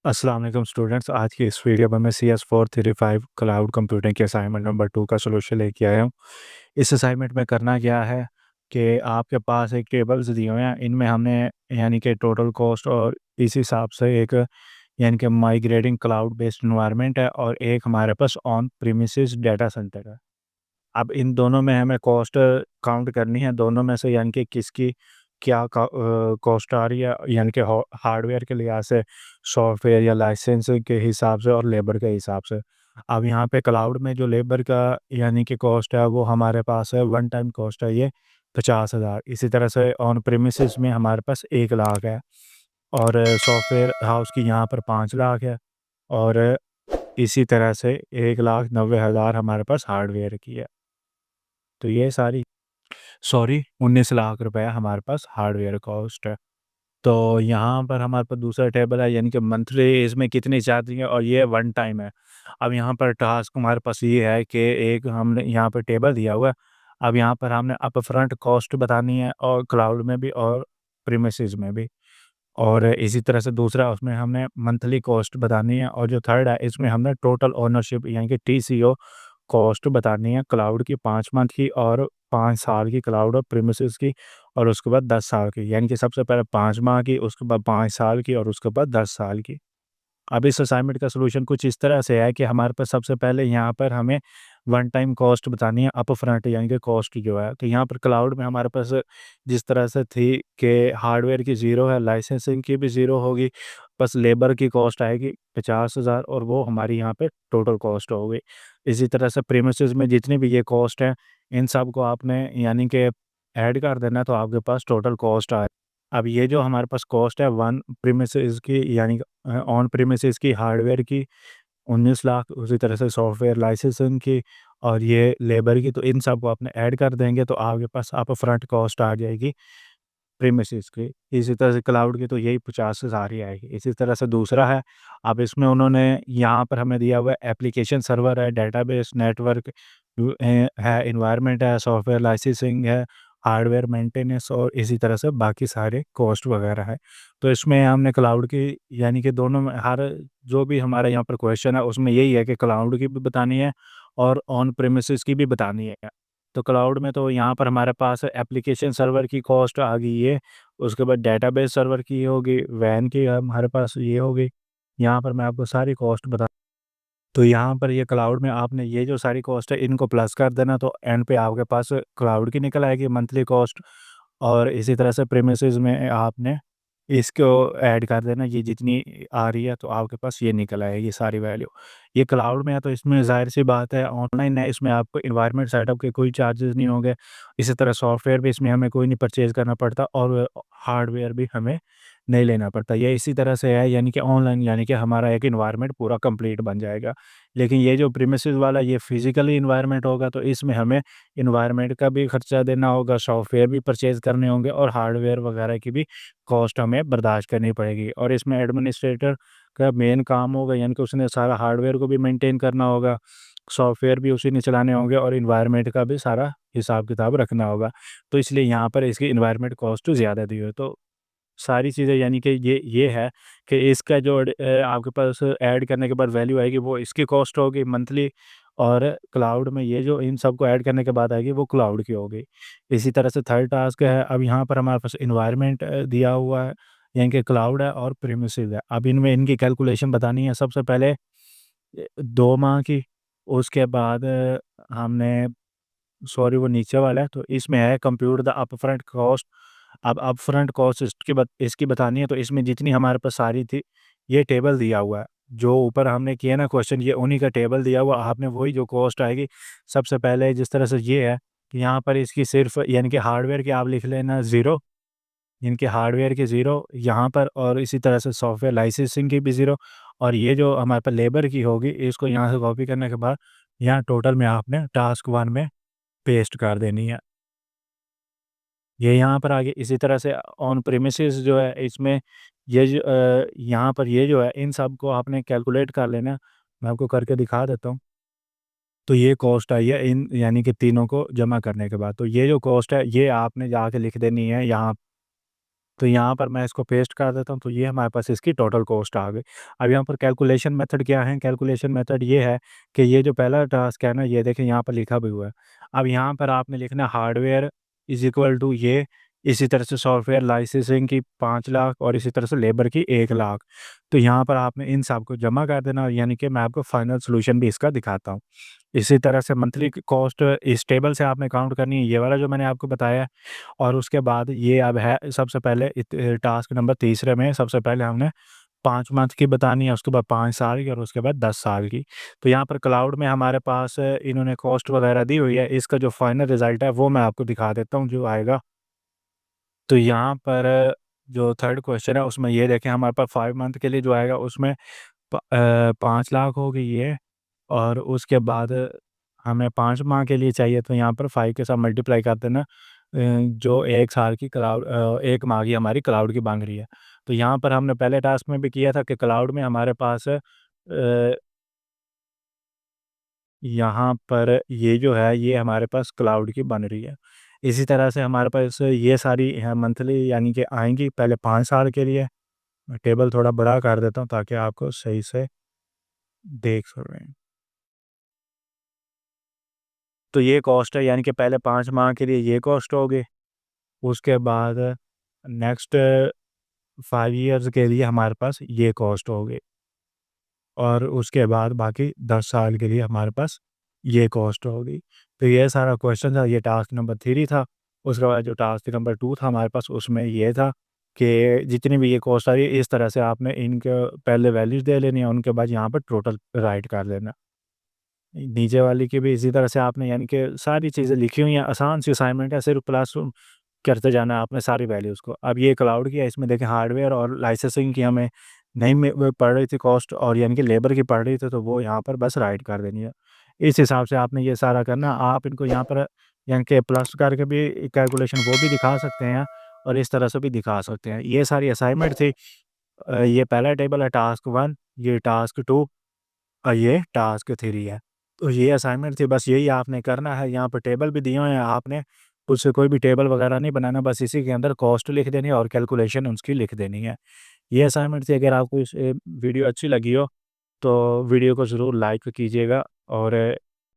अस्सलाम वालेकुम स्टूडेंट्स। आज की इस वीडियो में मैं CS435 क्लाउड कंप्यूटिंग के असाइनमेंट नंबर 2 का सॉल्यूशन लेके आया हूँ। इस असाइनमेंट में करना क्या है कि आपके पास एक टेबल्स दिए हुए हैं, इनमें हमने यानी कि टोटल कॉस्ट और इस हिसाब से एक यानी कि माइग्रेटिंग क्लाउड बेस्ड एनवायरनमेंट है और एक हमारे pass on premises data centre है। अब इन दोनों में हमें कॉस्ट काउंट करनी है, दोनों में से यानी कि किसकी क्या कॉस्ट आ रही है, यानी कि हार्डवेयर के लिहाज से, सॉफ्टवेयर या लाइसेंस के हिसाब से और लेबर के हिसाब से। अब यहाँ पे क्लाउड में जो लेबर का यानी कि कॉस्ट है वो हमारे पास है, वन टाइम कॉस्ट है ये 50,000। इसी तरह से ऑन प्रीमिसेस में हमारे पास 1 लाख है और सॉफ्टवेयर हाउस की यहाँ पर 5 लाख है और इसी तरह से 1,90,000 हमारे पास हार्डवेयर की है। तो ये सारी 19 लाख रुपए हमारे पास हार्डवेयर कॉस्ट है। तो यहाँ पर हमारे पास दूसरा टेबल है, यानी कि मंथली इसमें कितनी चार्जिंग है और ये वन टाइम है। अब यहाँ पर टास्क हमारे पास ये है कि एक हमने यहाँ पर टेबल दिया हुआ है। अब यहाँ पर हमने अपफ्रंट कॉस्ट बतानी है और क्लाउड में भी और प्रीमिसेस में भी, और इसी तरह से दूसरा उसमें हमने मंथली कॉस्ट बतानी है, और जो थर्ड है इसमें हमने टोटल ओनरशिप यानी कि TCO कॉस्ट बतानी है क्लाउड की 5 मंथ की और 5 साल की क्लाउड और प्रीमिसेस की, और उसके बाद 10 साल की, यानी कि सबसे पहले 5 माह की, उसके बाद 5 साल की और उसके बाद 10 साल की। अब इस असाइनमेंट का सॉल्यूशन कुछ इस तरह से है कि हमारे पास सबसे पहले यहाँ पर हमें वन टाइम कॉस्ट बतानी है, अप फ्रंट यानी कि कॉस्ट जो है। तो यहाँ पर क्लाउड में हमारे पास जिस तरह से थी कि हार्डवेयर की ज़ीरो है, लाइसेंसिंग की भी ज़ीरो होगी, बस लेबर की कॉस्ट आएगी 50,000 और वो हमारी यहाँ पे टोटल कॉस्ट होगी। इसी तरह से प्रीमिसेस में जितनी भी ये कॉस्ट है, इन सब को आपने यानी कि ऐड कर देना, तो आपके पास टोटल कॉस्ट आए। अब ये जो हमारे पास कॉस्ट है वन प्रीमिसेस की यानी ऑन प्रीमिसेस की हार्डवेयर की 19 लाख, उसी तरह से सॉफ्टवेयर लाइसेंसिंग की और ये लेबर की, तो इन सब को आपने ऐड कर देंगे तो आपके पास अप फ्रंट कॉस्ट आ जाएगी प्रीमिसेस की। इसी तरह से क्लाउड की तो यही 50,000 ही आएगी। इसी तरह से दूसरा है, अब इसमें उन्होंने यहाँ पर हमें दिया हुआ है एप्लीकेशन सर्वर है, डेटाबेस नेटवर्क है, एनवायरनमेंट है, सॉफ्टवेयर लाइसेंसिंग है, हार्डवेयर मेंटेनेंस और इसी तरह से बाकी सारे कॉस्ट वगैरह है। तो इसमें हमने क्लाउड की यानी कि दोनों में हर जो भी हमारे यहाँ पर क्वेश्चन है उसमें यही है कि क्लाउड की भी बतानी है और ऑन प्रेमिसेस की भी बतानी है। तो क्लाउड में तो यहाँ पर हमारे पास एप्लीकेशन सर्वर की कॉस्ट आ गई है, उसके बाद डेटाबेस सर्वर की होगी, वैन की हमारे पास ये होगी। यहाँ पर मैं आपको सारी कॉस्ट बता, तो यहाँ पर ये क्लाउड में आपने ये जो सारी कॉस्ट है इनको प्लस कर देना, तो एंड पे आपके पास क्लाउड की निकल आएगी मंथली कॉस्ट, और इसी तरह से प्रीमिसेस में आपने इसको ऐड कर देना, ये जितनी आ रही है तो आपके पास ये निकल आएगी सारी वैल्यू। ये क्लाउड में है तो इसमें ज़ाहिर-सी बात है ऑनलाइन है, इसमें आपको एनवायरनमेंट सेटअप के कोई चार्जेस नहीं होंगे। इसी तरह सॉफ्टवेयर भी इसमें हमें कोई नहीं परचेज़ करना पड़ता और हार्डवेयर भी हमें नहीं लेना पड़ता। ये इसी तरह से है यानी कि ऑनलाइन, यानी कि हमारा एक एनवायरनमेंट पूरा कंप्लीट बन जाएगा। लेकिन ये जो प्रीमिसेस वाला ये फिज़िकली एनवायरनमेंट होगा तो इसमें हमें एनवायरनमेंट का भी खर्चा देना होगा, सॉफ्टवेयर भी परचेज़ करने होंगे और हार्डवेयर वगैरह की भी कॉस्ट हमें बर्दाश्त करनी पड़ेगी, और इसमें एडमिनिस्ट्रेटर का मेन काम होगा, यानी कि उसने सारा हार्डवेयर को भी मेंटेन करना होगा, सॉफ्टवेयर भी उसी ने चलाने होंगे और एनवायरनमेंट का भी सारा हिसाब-किताब रखना होगा। तो इसलिए यहाँ पर इसकी एनवायरनमेंट कॉस्ट ज़्यादा दी हुई है। तो सारी चीज़ें यानी कि ये है कि इसका जो आपके पास ऐड करने के बाद वैल्यू आएगी वो इसकी कॉस्ट होगी मंथली, और क्लाउड में ये जो इन सबको ऐड करने के बाद आएगी वो क्लाउड की होगी। इसी तरह से थर्ड टास्क है, अब यहाँ पर हमारे पास एनवायरनमेंट दिया हुआ है, यानी कि क्लाउड है और प्रीमिसेस है। अब इनमें इनकी कैलकुलेशन बतानी है, सबसे पहले 2 माह की, उसके बाद हमने सॉरी वो नीचे वाला है, तो इसमें है कंप्यूट द अपफ्रंट कॉस्ट। अब अपफ्रंट कॉस्ट इसकी बतानी है, तो इसमें जितनी हमारे पास सारी थी, ये टेबल दिया हुआ है। जो ऊपर हमने किया ना क्वेश्चन, ये उन्हीं का टेबल दिया हुआ, आपने वही जो कॉस्ट आएगी, सबसे पहले जिस तरह से ये है कि यहाँ पर इसकी सिर्फ़ यानी कि हार्डवेयर की आप लिख लेना 0, इनके हार्डवेयर की 0 यहाँ पर, और इसी तरह से सॉफ्टवेयर लाइसेंसिंग की भी 0, और ये जो हमारे पास लेबर की होगी, इसको यहाँ से कॉपी करने के बाद यहाँ टोटल में आपने टास्क 1 में पेस्ट कर देनी है। ये यहाँ पर आगे इसी तरह से ऑन प्रीमिसेस जो है इसमें ये जो यहाँ पर ये जो है इन सब को आपने कैलकुलेट कर लेना है। मैं आपको करके दिखा देता हूँ। तो ये कॉस्ट आई है इन यानी कि तीनों को जमा करने के बाद। तो ये जो कॉस्ट है ये आपने जाके लिख देनी है यहाँ, तो यहाँ पर मैं इसको पेस्ट कर देता हूँ, तो ये हमारे पास इसकी टोटल कॉस्ट आ गई। अब यहाँ पर कैलकुलेशन मेथड क्या है? कैलकुलेशन मेथड ये है कि ये जो पहला टास्क है ना, ये देखिए यहाँ पर लिखा भी हुआ है। अब यहाँ पर आपने लिखना है हार्डवेयर इज़ इक्वल टू ये, इसी तरह से सॉफ्टवेयर लाइसेंसिंग की 5 लाख और इसी तरह से लेबर की 1 लाख। तो यहाँ पर आपने इन सब को जमा कर देना, यानी कि मैं आपको फाइनल सॉल्यूशन भी इसका दिखाता हूँ। इसी तरह से मंथली कॉस्ट इस टेबल से आपने काउंट करनी है, ये वाला जो मैंने आपको बताया है। और उसके बाद ये अब है सबसे पहले टास्क नंबर तीसरे में सबसे पहले हमने 5 मंथ की बतानी है, उसके बाद 5 साल की और उसके बाद 10 साल की। तो यहाँ पर क्लाउड में हमारे पास इन्होंने कॉस्ट वगैरह दी हुई है, इसका जो फाइनल रिज़ल्ट है वो मैं आपको दिखा देता हूँ जो आएगा। तो यहाँ पर जो थर्ड क्वेश्चन है उसमें ये देखें हमारे पास 5 मंथ के लिए जो आएगा उसमें 5 लाख हो गई है और उसके बाद हमें 5 माह के लिए चाहिए, तो यहाँ पर 5 के साथ मल्टीप्लाई कर देना जो 1 साल की 1 माह की हमारी क्लाउड की बन रही है। तो यहाँ पर हमने पहले टास्क में भी किया था कि क्लाउड में हमारे पास यहाँ पर ये जो है ये हमारे पास क्लाउड की बन रही है। इसी तरह से हमारे पास ये सारी मंथली यानी कि आएँगी पहले 5 साल के लिए। मैं टेबल थोड़ा बड़ा कर देता हूँ ताकि आपको सही से देख सकें। तो ये कॉस्ट है, यानी कि पहले 5 माह के लिए ये कॉस्ट हो गई। उसके बाद नेक्स्ट 5 इयर्स के लिए हमारे पास ये कॉस्ट हो गई और उसके बाद बाकी 10 साल के लिए हमारे पास ये कॉस्ट हो गई। तो ये सारा क्वेश्चन था, ये टास्क नंबर 3 था। उसके बाद जो टास्क नंबर 2 था हमारे पास उसमें ये था कि जितनी भी ये कॉस्ट आ रही है इस तरह से आपने इनके पहले वैल्यूज़ दे लेनी है, उनके बाद यहाँ पर टोटल राइट कर देना। नीचे वाली की भी इसी तरह से आपने यानी कि सारी चीज़ें लिखी हुई हैं, आसान सी असाइनमेंट है, सिर्फ प्लस करते जाना है आपने सारी वैल्यूज़ को। अब ये क्लाउड की है, इसमें देखें हार्डवेयर और लाइसेंसिंग की हमें नहीं में वो पड़ रही थी कॉस्ट और यानी कि लेबर की पड़ रही थी, तो वो यहाँ पर बस राइट कर देनी है। इस हिसाब से आपने ये सारा करना। आप इनको यहाँ पर यानी कि प्लस करके भी कैलकुलेशन वो भी दिखा सकते हैं और इस तरह से भी दिखा सकते हैं। ये सारी असाइनमेंट थी। ये पहला टेबल है टास्क 1, ये टास्क 2 और ये टास्क 3 है। तो ये असाइनमेंट थी, बस यही आपने करना है। यहाँ पर टेबल भी दिए हुए हैं, आपने उससे कोई भी टेबल वगैरह नहीं बनाना, बस इसी के अंदर कॉस्ट लिख देनी है और कैलकुलेशन उसकी लिख देनी है। ये असाइनमेंट थी। अगर आपको वीडियो अच्छी लगी हो तो वीडियो को ज़रूर लाइक कीजिएगा और